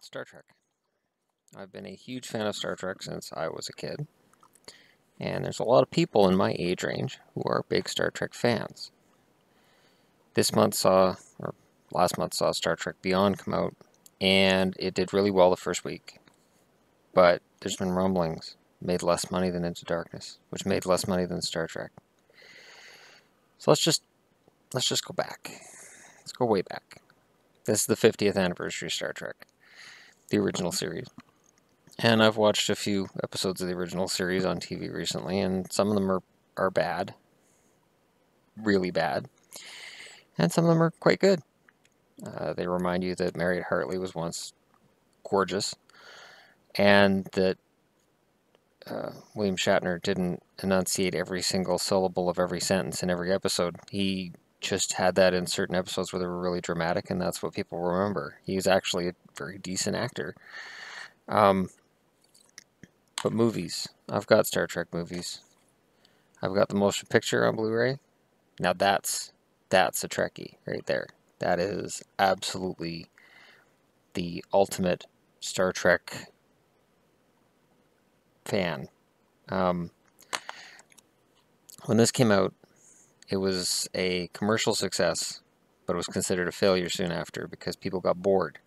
Star Trek. I've been a huge fan of Star Trek since I was a kid, and there's a lot of people in my age range who are big Star Trek fans. Last month saw Star Trek Beyond come out, and it did really well the first week. But there's been rumblings, made less money than Into Darkness, which made less money than Star Trek. So let's just go back. Let's go way back. This is the 50th anniversary of Star Trek, the original series. And I've watched a few episodes of the original series on TV recently, and some of them are bad. Really bad. And some of them are quite good. They remind you that Mary Hartley was once gorgeous, and that William Shatner didn't enunciate every single syllable of every sentence in every episode. He just had that in certain episodes where they were really dramatic, and that's what people remember. He's actually a very decent actor. But movies. I've got Star Trek movies. I've got the motion picture on Blu-ray. Now that's a Trekkie right there. That is absolutely the ultimate Star Trek fan. When this came out, it was a commercial success, but it was considered a failure soon after because people got bored.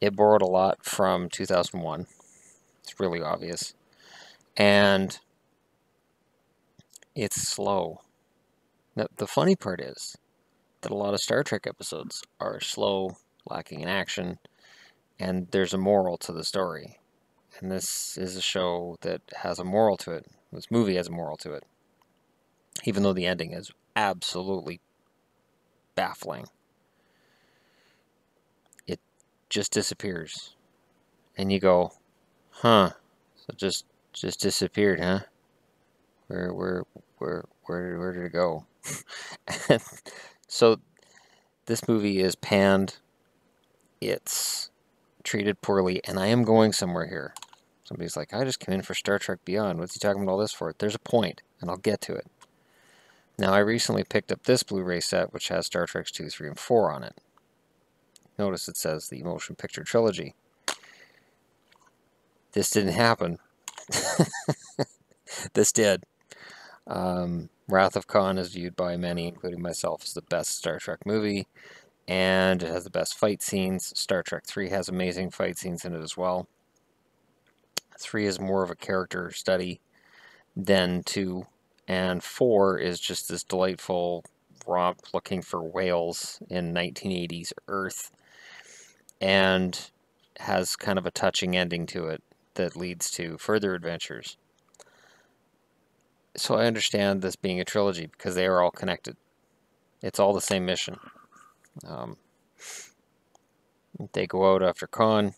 It borrowed a lot from 2001. It's really obvious. And it's slow. Now, the funny part is that a lot of Star Trek episodes are slow, lacking in action, and there's a moral to the story. And this is a show that has a moral to it. This movie has a moral to it. Even though the ending is absolutely baffling. It just disappears. And you go, huh, so just disappeared, huh? Where did it go? And so this movie is panned. It's treated poorly, and I am going somewhere here. Somebody's like, I just came in for Star Trek Beyond. What's he talking about all this for? There's a point, and I'll get to it. Now, I recently picked up this Blu-ray set, which has Star Treks 2, 3, and 4 on it. Notice it says the Motion Picture Trilogy. This didn't happen. This did. Wrath of Khan is viewed by many, including myself, as the best Star Trek movie, and it has the best fight scenes. Star Trek 3 has amazing fight scenes in it as well. 3 is more of a character study than 2, and 4 is just this delightful romp looking for whales in 1980s Earth, and has kind of a touching ending to it that leads to further adventures. So I understand this being a trilogy because they are all connected. It's all the same mission. They go out after Khan,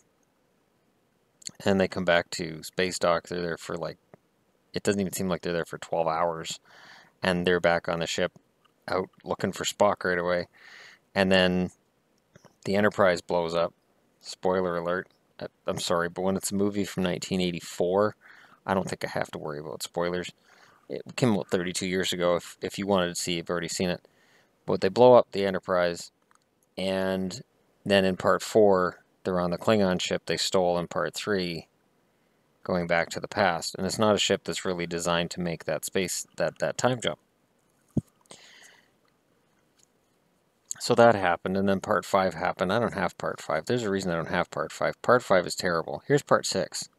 and they come back to Space Dock. They're there for it doesn't even seem like they're there for 12 hours. And they're back on the ship, out looking for Spock right away. And then the Enterprise blows up. Spoiler alert. I'm sorry, but when it's a movie from 1984, I don't think I have to worry about spoilers. It came out 32 years ago. If you wanted to see, you've already seen it. But they blow up the Enterprise, and then in part 4, they're on the Klingon ship they stole in part 3, going back to the past. And it's not a ship that's really designed to make that time jump. So that happened, and then part 5 happened. I don't have part 5. There's a reason I don't have part 5. Part 5 is terrible. Here's part 6.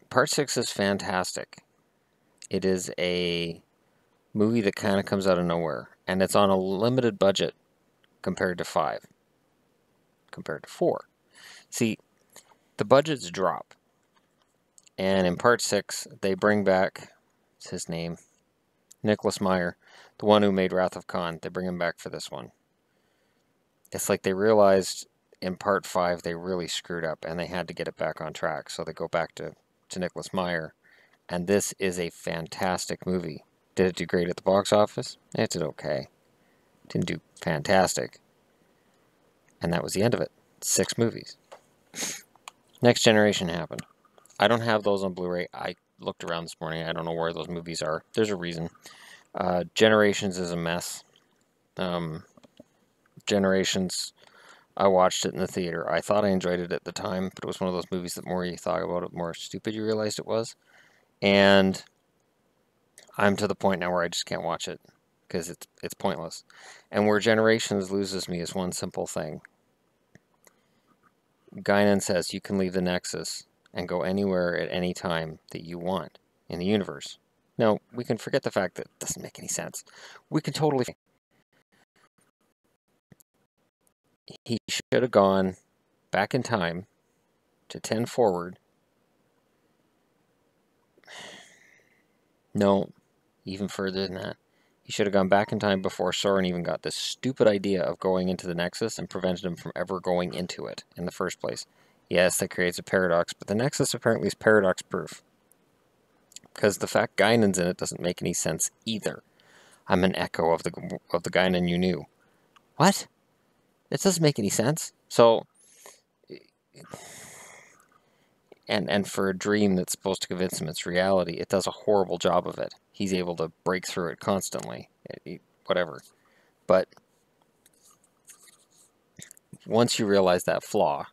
Part 6 is fantastic. It is a movie that kind of comes out of nowhere, and it's on a limited budget compared to 5, compared to 4. See, the budgets drop, and in part 6, they bring back, what's his name? Nicholas Meyer, the one who made Wrath of Khan. They bring him back for this one. It's like they realized in part 5 they really screwed up, and they had to get it back on track, so they go back to Nicholas Meyer. And this is a fantastic movie. Did it do great at the box office? It did okay. It didn't do fantastic. And that was the end of it. 6 movies. Next Generation happened. I don't have those on Blu-ray. I looked around this morning. I don't know where those movies are. There's a reason. Generations is a mess. Generations I watched it in the theater. I thought I enjoyed it at the time, but it was one of those movies that more you thought about it, more stupid you realized it was. And I'm to the point now where I just can't watch it because it's pointless. And where Generations loses me is one simple thing. Guinan says you can leave the Nexus and go anywhere at any time that you want in the universe. No, we can forget the fact that it doesn't make any sense. We can totally... He should have gone back in time to 10 forward. No, even further than that. He should have gone back in time before Soren even got this stupid idea of going into the Nexus and prevented him from ever going into it in the first place. Yes, that creates a paradox, but the Nexus apparently is paradox-proof. Because the fact Guinan's in it doesn't make any sense either. I'm an echo of the Guinan you knew. What? It doesn't make any sense. So, and for a dream that's supposed to convince him it's reality, it does a horrible job of it. He's able to break through it constantly. Whatever. But once you realize that flaw,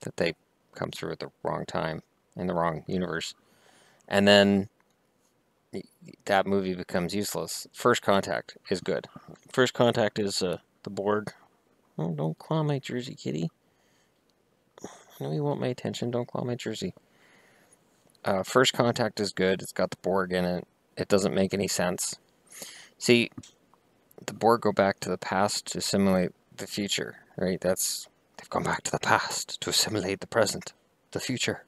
that they come through at the wrong time, in the wrong universe, and then that movie becomes useless. First Contact is good. First Contact is the Borg. Oh, don't claw my jersey, kitty. I know you want my attention. Don't claw my jersey. First Contact is good. It's got the Borg in it. It doesn't make any sense. See, the Borg go back to the past to simulate the future, right? They've gone back to the past to assimilate the present, the future.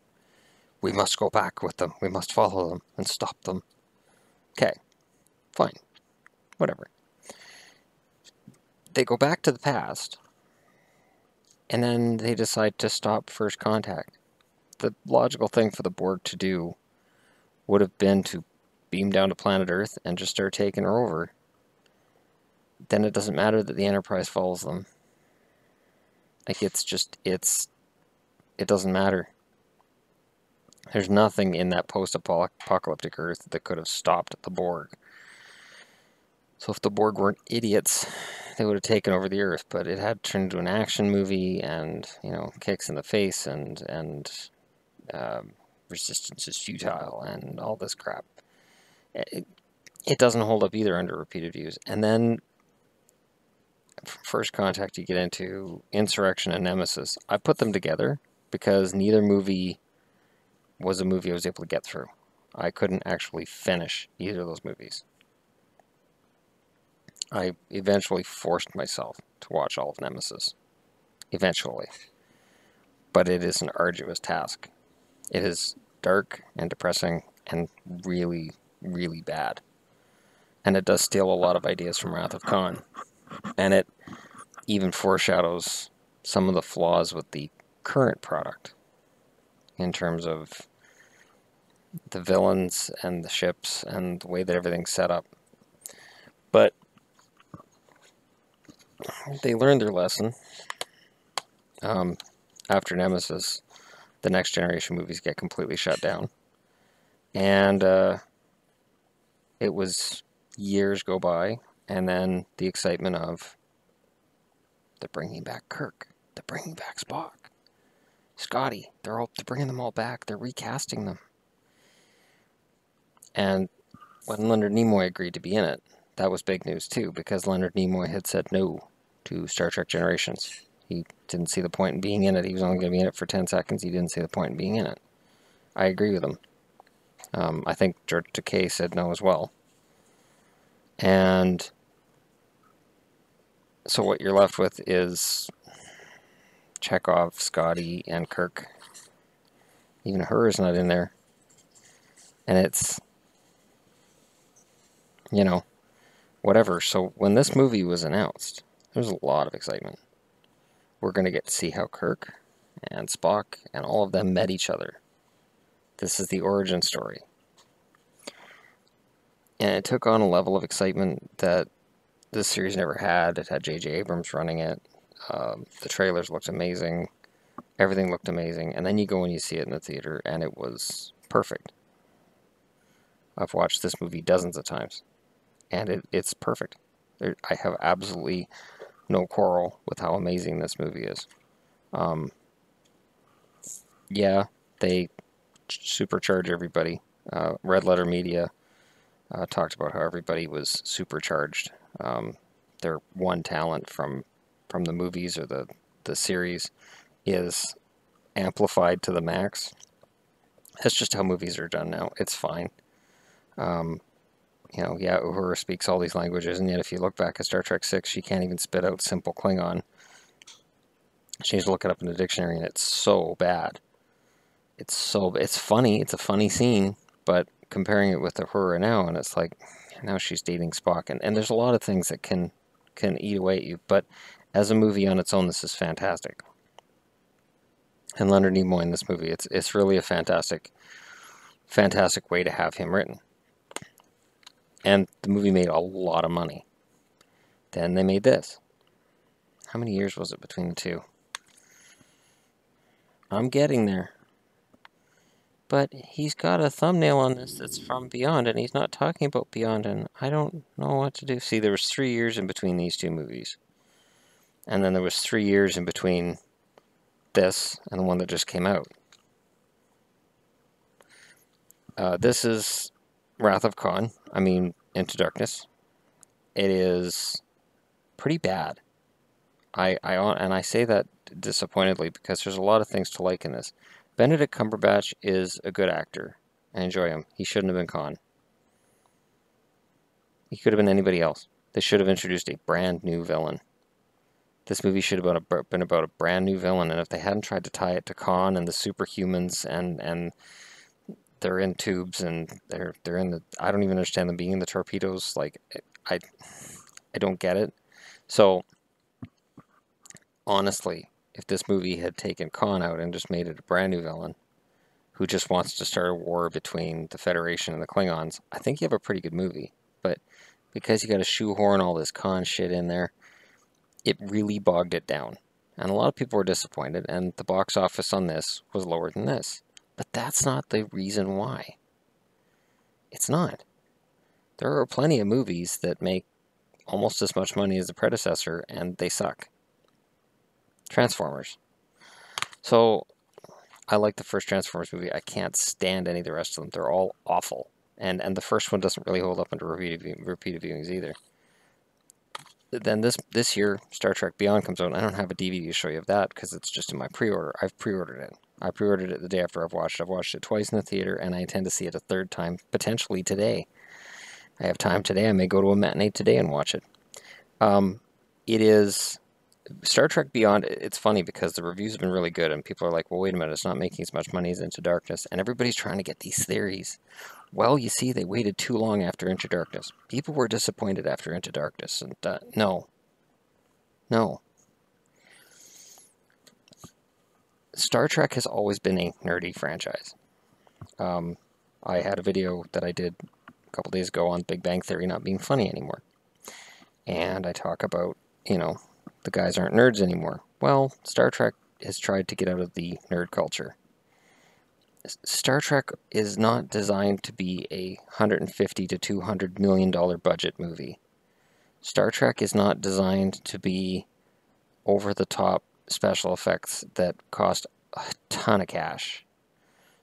We must go back with them. We must follow them and stop them. Okay, fine, whatever. They go back to the past, and then they decide to stop First Contact. The logical thing for the Borg to do would have been to beam down to planet Earth and just start taking her over. Then it doesn't matter that the Enterprise follows them. Like, it doesn't matter. There's nothing in that post-apocalyptic Earth that could have stopped the Borg. So if the Borg weren't idiots, they would have taken over the Earth, but it had turned into an action movie, and, you know, kicks in the face, and resistance is futile, and all this crap. It doesn't hold up either under repeated views. And then First Contact, you get into Insurrection and Nemesis. I put them together because neither movie was a movie I was able to get through. I couldn't actually finish either of those movies. I eventually forced myself to watch all of Nemesis. Eventually. But it is an arduous task. It is dark and depressing and really, really bad. And it does steal a lot of ideas from Wrath of Khan. And it even foreshadows some of the flaws with the current product in terms of the villains and the ships and the way that everything's set up. But they learned their lesson. After Nemesis, the Next Generation movies get completely shut down. And it was years go by, and then the excitement of they're bringing back Kirk, they're bringing back Spock, Scotty, they're bringing them all back, they're recasting them. And when Leonard Nimoy agreed to be in it, that was big news too, because Leonard Nimoy had said no to Star Trek Generations. He didn't see the point in being in it. He was only going to be in it for 10 seconds. He didn't see the point in being in it. I agree with him. I think George Takei said no as well. And so what you're left with is Chekhov, Scotty, and Kirk. Even her is not in there. And it's, you know, whatever. So when this movie was announced, there was a lot of excitement. We're going to get to see how Kirk and Spock and all of them met each other. This is the origin story. And it took on a level of excitement that this series never had. It had J.J. Abrams running it. The trailers looked amazing. Everything looked amazing. And then you go and you see it in the theater, and it was perfect. I've watched this movie dozens of times, and it's perfect. I have absolutely no quarrel with how amazing this movie is. Yeah, they supercharge everybody. Red Letter Media talked about how everybody was supercharged. Their one talent from the movies or the series is amplified to the max. That's just how movies are done now. It's fine. You know, yeah, Uhura speaks all these languages, and yet if you look back at Star Trek 6, she can't even spit out simple Klingon. She needs to look it up in the dictionary, and it's so bad. It's funny. It's a funny scene, but comparing it with Uhura now, and it's like, now she's dating Spock, and there's a lot of things that can eat away at you, but as a movie on its own, this is fantastic. And Leonard Nimoy in this movie, it's really a fantastic way to have him written. And the movie made a lot of money. Then they made this. How many years was it between the two? I'm getting there. But he's got a thumbnail on this that's from Beyond, and he's not talking about Beyond, and I don't know what to do. See, there was 3 years in between these two movies. And then there was 3 years in between this and the one that just came out. This is Wrath of Khan. I mean, Into Darkness. It is pretty bad. I say that disappointedly because there's a lot of things to like in this. Benedict Cumberbatch is a good actor. I enjoy him. He shouldn't have been Khan. He could have been anybody else. They should have introduced a brand new villain. This movie should have been about a brand new villain, and if they hadn't tried to tie it to Khan and the superhumans and they're in tubes and they're in the, I don't even understand them being in the torpedoes. Like, I don't get it. So honestly, if this movie had taken Khan out and just made it a brand new villain who just wants to start a war between the Federation and the Klingons, I think you have a pretty good movie. But because you got to shoehorn all this Khan shit in there, it really bogged it down. And a lot of people were disappointed, and the box office on this was lower than this. But that's not the reason why. It's not. There are plenty of movies that make almost as much money as the predecessor, and they suck. Transformers. So, I like the first Transformers movie. I can't stand any of the rest of them. They're all awful. And the first one doesn't really hold up into repeated viewings either. Then this year, Star Trek Beyond comes out. I don't have a DVD to show you of that because it's just in my pre-order. I've pre-ordered it. I pre-ordered it the day after I've watched it. I've watched it twice in the theater, and I intend to see it a third time, potentially today. I have time today. I may go to a matinee today and watch it. It is Star Trek Beyond. It's funny because the reviews have been really good, and people are like, well, wait a minute, it's not making as much money as Into Darkness, and everybody's trying to get these theories. Well, you see, they waited too long after Into Darkness. People were disappointed after Into Darkness, and no. Star Trek has always been a nerdy franchise. I had a video that I did a couple days ago on Big Bang Theory not being funny anymore. And I talk about, the guys aren't nerds anymore. Well, Star Trek has tried to get out of the nerd culture. Star Trek is not designed to be a $150 to $200 million budget movie. Star Trek is not designed to be over-the-top special effects that cost a ton of cash.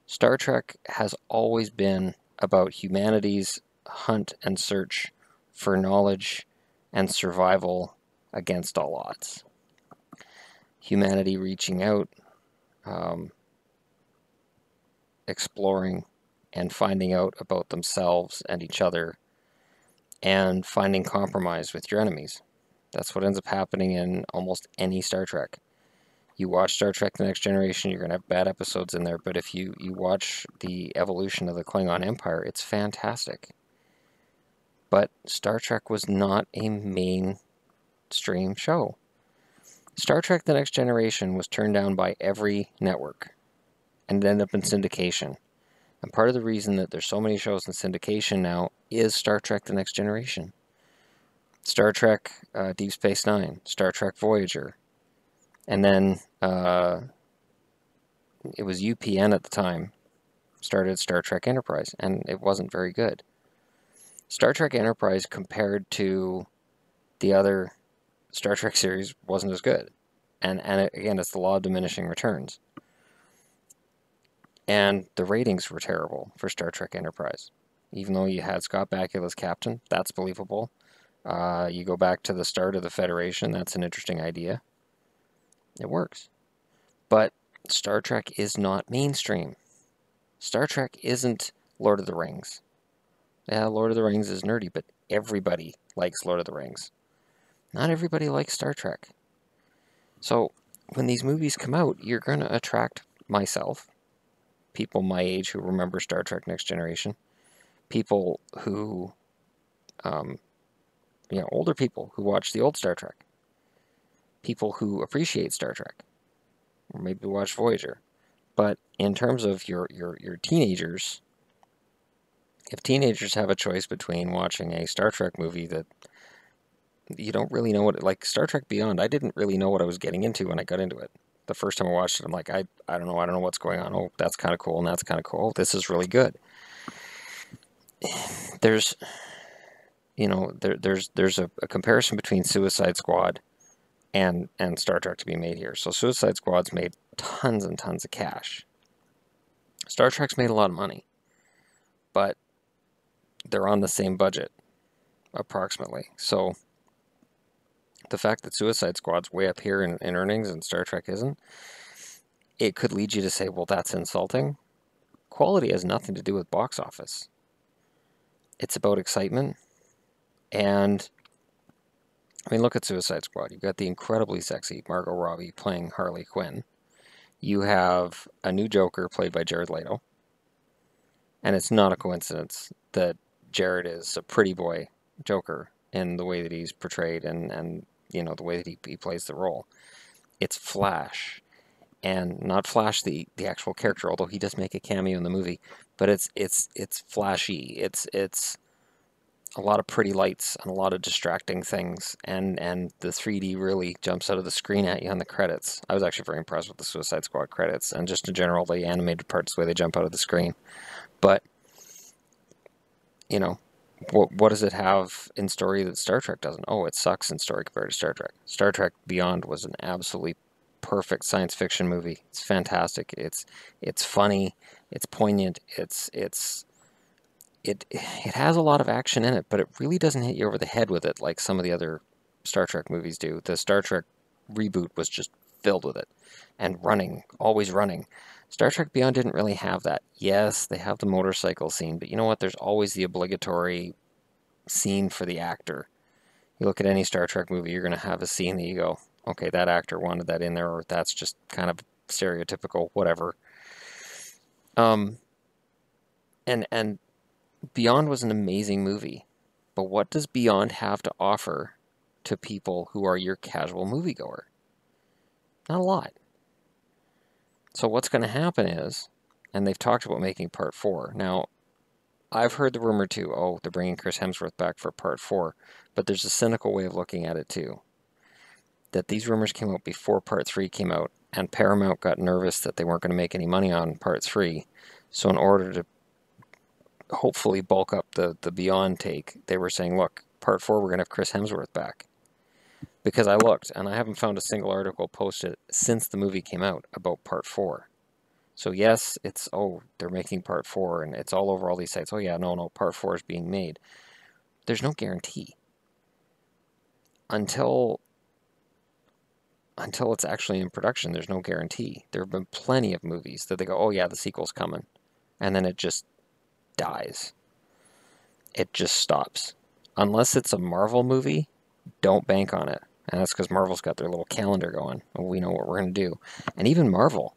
Star Trek has always been about humanity's hunt and search for knowledge and survival against all odds. Humanity reaching out, exploring and finding out about themselves and each other, and finding compromise with your enemies. That's what ends up happening in almost any Star Trek. You watch Star Trek The Next Generation, you're going to have bad episodes in there, but if you watch the evolution of the Klingon Empire, it's fantastic. But Star Trek was not a mainstream show. Star Trek The Next Generation was turned down by every network and ended up in syndication. And part of the reason that there's so many shows in syndication now is Star Trek The Next Generation. Star Trek Deep Space Nine, Star Trek Voyager, and then it was UPN at the time, started Star Trek Enterprise, and it wasn't very good. Star Trek Enterprise compared to the other Star Trek series wasn't as good. And again, it's the law of diminishing returns. And the ratings were terrible for Star Trek Enterprise. Even though you had Scott Bakula as captain, that's believable. You go back to the start of the Federation, that's an interesting idea. It works. But Star Trek is not mainstream. Star Trek isn't Lord of the Rings. Yeah, Lord of the Rings is nerdy, but everybody likes Lord of the Rings. Not everybody likes Star Trek. So when these movies come out, you're going to attract myself, people my age who remember Star Trek Next Generation, people who, older people who watch the old Star Trek, people who appreciate Star Trek, or maybe watch Voyager. But in terms of your teenagers, if teenagers have a choice between watching a Star Trek movie that you don't really know what, like Star Trek Beyond, I didn't really know what I was getting into when I got into it. The first time I watched it, I'm like, I don't know what's going on. Oh, that's kind of cool, and that's kind of cool. This is really good. There's, there's a comparison between Suicide Squad and Star Trek to be made here. So Suicide Squad's made tons and tons of cash. Star Trek's made a lot of money, but they're on the same budget, approximately. So the fact that Suicide Squad's way up here in earnings and Star Trek isn't, it could lead you to say, well, that's insulting. Quality has nothing to do with box office. It's about excitement. And, I mean, look at Suicide Squad. You've got the incredibly sexy Margot Robbie playing Harley Quinn. You have a new Joker played by Jared Leto. And it's not a coincidence that Jared is a pretty boy Joker in the way that he's portrayed and the way that he plays the role. It's Flash. And not Flash the actual character, although he does make a cameo in the movie, but it's flashy. It's a lot of pretty lights and a lot of distracting things, and the 3D really jumps out of the screen at you on the credits. I was actually very impressed with the Suicide Squad credits, and just in general the animated parts, the way they jump out of the screen. But what does it have in story that Star Trek doesn't? Oh, it sucks in story compared to Star Trek. Star Trek Beyond was an absolutely perfect science fiction movie. It's fantastic. It's funny. It's poignant. It has a lot of action in it, but it really doesn't hit you over the head with it like some of the other Star Trek movies do. The Star Trek reboot was just filled with it, and running, always running. Star Trek Beyond didn't really have that. Yes, they have the motorcycle scene, but you know what? There's always the obligatory scene for the actor. You look at any Star Trek movie, you're going to have a scene that you go, okay, that actor wanted that in there, or that's just kind of stereotypical, whatever. And Beyond was an amazing movie, but what does Beyond have to offer to people who are your casual moviegoer? Not a lot. So what's going to happen is, and they've talked about making part 4. Now, I've heard the rumor too, oh, they're bringing Chris Hemsworth back for part 4, but there's a cynical way of looking at it too. That these rumors came out before part 3 came out, and Paramount got nervous that they weren't going to make any money on part 3. So in order to hopefully bulk up the Beyond take, they were saying, look, part 4 we're going to have Chris Hemsworth back. Because I looked, and I haven't found a single article posted since the movie came out about part 4. So yes, it's, oh, they're making part 4, and it's all over all these sites. Oh yeah, no, part 4 is being made. There's no guarantee. Until it's actually in production, there's no guarantee. There have been plenty of movies that they go, oh yeah, the sequel's coming. And then it just dies. It just stops. Unless it's a Marvel movie, don't bank on it. And that's because Marvel's got their little calendar going. Well, we know what we're going to do. And even Marvel's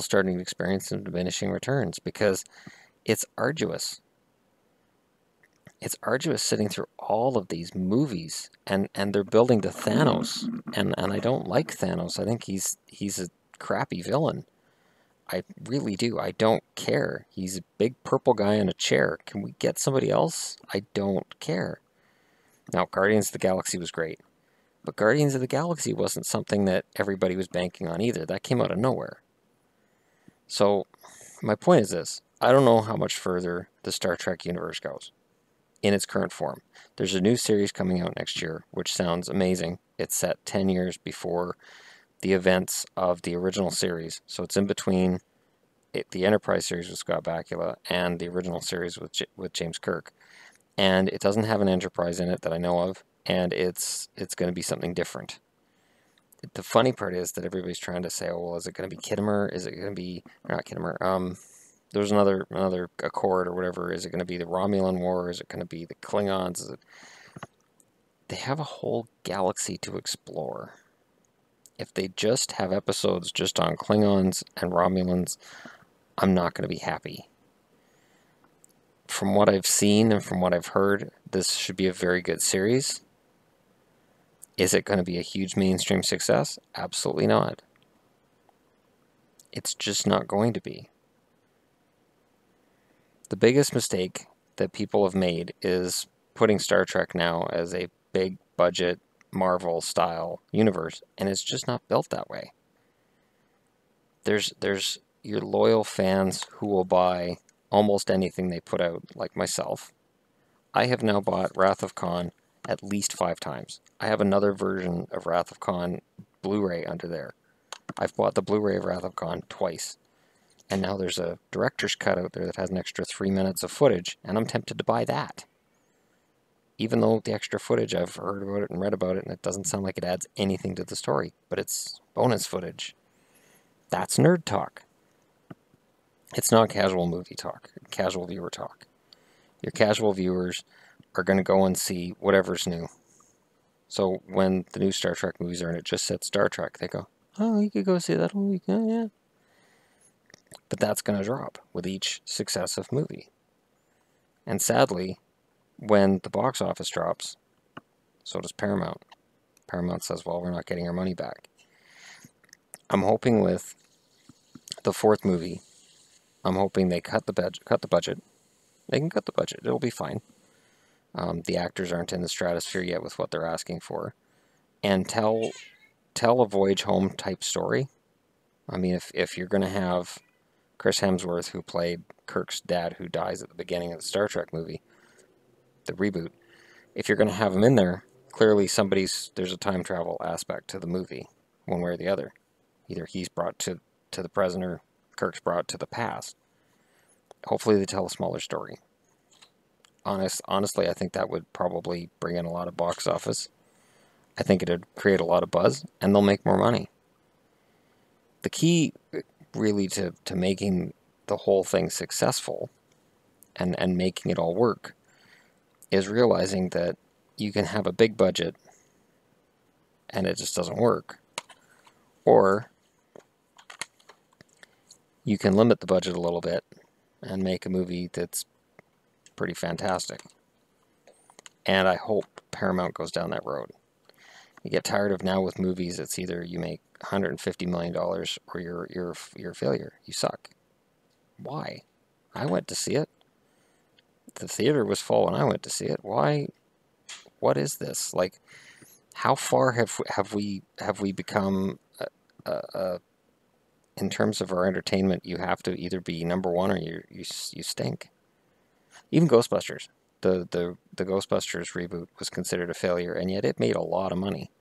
starting to experience some diminishing returns because it's arduous. It's arduous sitting through all of these movies, and they're building to Thanos, and I don't like Thanos. I think he's a crappy villain. I really do. I don't care. He's a big purple guy in a chair. Can we get somebody else? I don't care. Now, Guardians of the Galaxy was great, but Guardians of the Galaxy wasn't something that everybody was banking on either. That came out of nowhere. So, my point is this. I don't know how much further the Star Trek universe goes. in its current form. There's a new series coming out next year, which sounds amazing. It's set 10 years before the events of the original series, so it's in between the Enterprise series with Scott Bakula and the original series with James Kirk. And it doesn't have an Enterprise in it that I know of, and it's going to be something different. The funny part is that everybody's trying to say, oh, well, is it going to be Kittimer? Is it going to be, not Kittimer, there's another Accord or whatever. Is it going to be the Romulan War? Is it going to be the Klingons? They have a whole galaxy to explore. If they just have episodes just on Klingons and Romulans, I'm not going to be happy. From what I've seen and from what I've heard, this should be a very good series. Is it going to be a huge mainstream success? Absolutely not. It's just not going to be. The biggest mistake that people have made is putting Star Trek now as a big budget Marvel style universe, and it's just not built that way. There's your loyal fans who will buy almost anything they put out, like myself. I have now bought Wrath of Khan at least 5 times. I have another version of Wrath of Khan Blu-ray under there. I've bought the Blu-ray of Wrath of Khan twice. And now there's a director's cut out there that has an extra 3 minutes of footage, and I'm tempted to buy that. Even though the extra footage, I've heard about it and read about it, and it doesn't sound like it adds anything to the story, but it's bonus footage. That's nerd talk. It's not casual movie talk, casual viewer talk. Your casual viewers are going to go and see whatever's new. So when the new Star Trek movies are and it just said Star Trek, they go, oh, you could go see that movie, yeah. But that's going to drop with each successive movie. And sadly, when the box office drops, so does Paramount. Paramount says, well, we're not getting our money back. I'm hoping with the 4th movie, I'm hoping they cut the budget. They can cut the budget. It'll be fine. The actors aren't in the stratosphere yet with what they're asking for. And tell a Voyage Home type story. I mean, if you're going to have Chris Hemsworth, who played Kirk's dad, who dies at the beginning of the Star Trek movie, the reboot, if you're going to have him in there, clearly there's a time travel aspect to the movie, one way or the other. Either he's brought to the present or Kirk's brought to the past. Hopefully they tell a smaller story. Honestly, I think that would probably bring in a lot of box office. I think it'd create a lot of buzz, and they'll make more money. The key, really, to making the whole thing successful and making it all work is realizing that you can have a big budget and it just doesn't work. Or you can limit the budget a little bit and make a movie that's pretty fantastic. And I hope Paramount goes down that road. You get tired of now with movies, it's either you make $150 million or you're a failure. You suck. Why? I went to see it. The theater was full and I went to see it. Why? What is this? Like, how far have we become in terms of our entertainment? You have to either be number one or you stink. Even Ghostbusters, the Ghostbusters reboot was considered a failure, and yet it made a lot of money.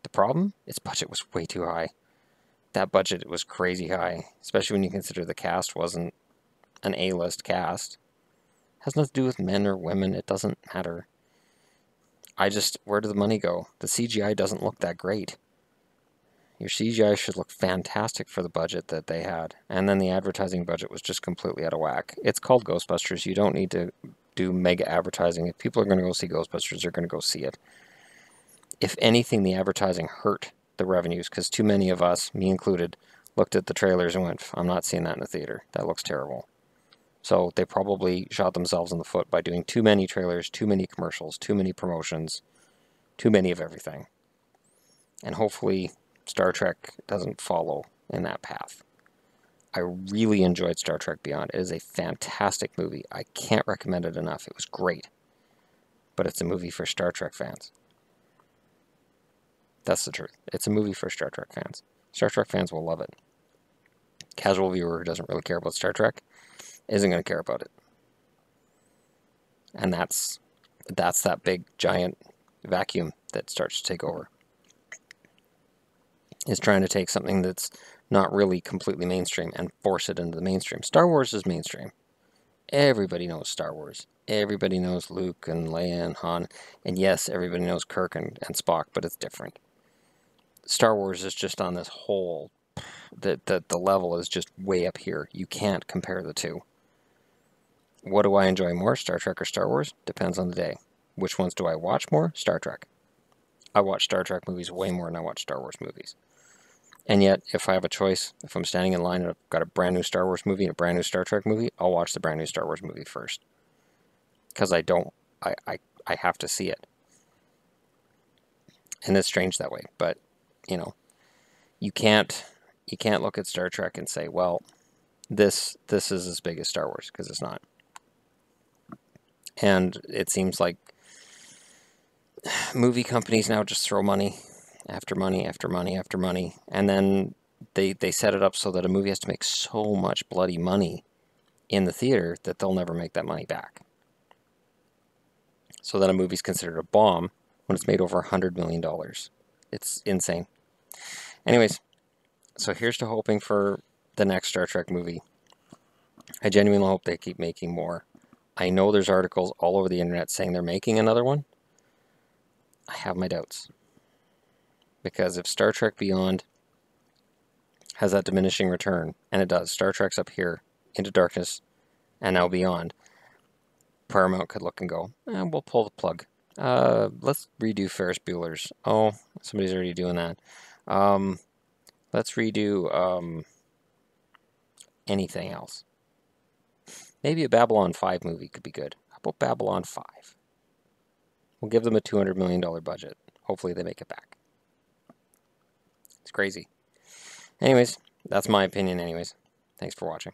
The problem? Its budget was way too high. That budget was crazy high, especially when you consider the cast wasn't an A-list cast. It has nothing to do with men or women. It doesn't matter. Where did the money go? The CGI doesn't look that great. Your CGI should look fantastic for the budget that they had. And then the advertising budget was just completely out of whack. It's called Ghostbusters. You don't need to do mega advertising. If people are going to go see Ghostbusters, they're going to go see it. If anything, the advertising hurt the revenues, because too many of us, me included, looked at the trailers and went, I'm not seeing that in the theater. That looks terrible. So they probably shot themselves in the foot by doing too many trailers, too many commercials, too many promotions, too many of everything. And hopefully Star Trek doesn't follow in that path. I really enjoyed Star Trek Beyond. It is a fantastic movie. I can't recommend it enough. It was great. But it's a movie for Star Trek fans. That's the truth. It's a movie for Star Trek fans. Star Trek fans will love it. Casual viewer who doesn't really care about Star Trek isn't going to care about it. And that's that's that big giant vacuum that starts to take over. Is trying to take something that's not really completely mainstream and force it into the mainstream. Star Wars is mainstream. Everybody knows Star Wars. Everybody knows Luke and Leia and Han. And yes, everybody knows Kirk and Spock, but it's different. Star Wars is just on this whole... The level is just way up here. You can't compare the two. What do I enjoy more, Star Trek or Star Wars? Depends on the day. Which ones do I watch more? Star Trek. I watch Star Trek movies way more than I watch Star Wars movies. And yet, if I have a choice, if I'm standing in line and I've got a brand new Star Wars movie and a brand new Star Trek movie, I'll watch the brand new Star Wars movie first. Because I have to see it. And it's strange that way, but, you know, you can't look at Star Trek and say, well, this is as big as Star Wars, because it's not. And it seems like movie companies now just throw money after money after money after money, and then they set it up so that a movie has to make so much bloody money in the theater that they'll never make that money back. So that a movie's considered a bomb when it's made over $100 million. It's insane. Anyways, so here's to hoping for the next Star Trek movie. I genuinely hope they keep making more. I know there's articles all over the internet saying they're making another one. I have my doubts. Because if Star Trek Beyond has that diminishing return, and it does, Star Trek's up here, Into Darkness, and now Beyond, Paramount could look and go, we'll pull the plug. Let's redo Ferris Bueller's. Oh, somebody's already doing that. Let's redo anything else. Maybe a Babylon 5 movie could be good. How about Babylon 5? We'll give them a $200 million budget. Hopefully they make it back. It's crazy. Anyways, that's my opinion anyways. Thanks for watching.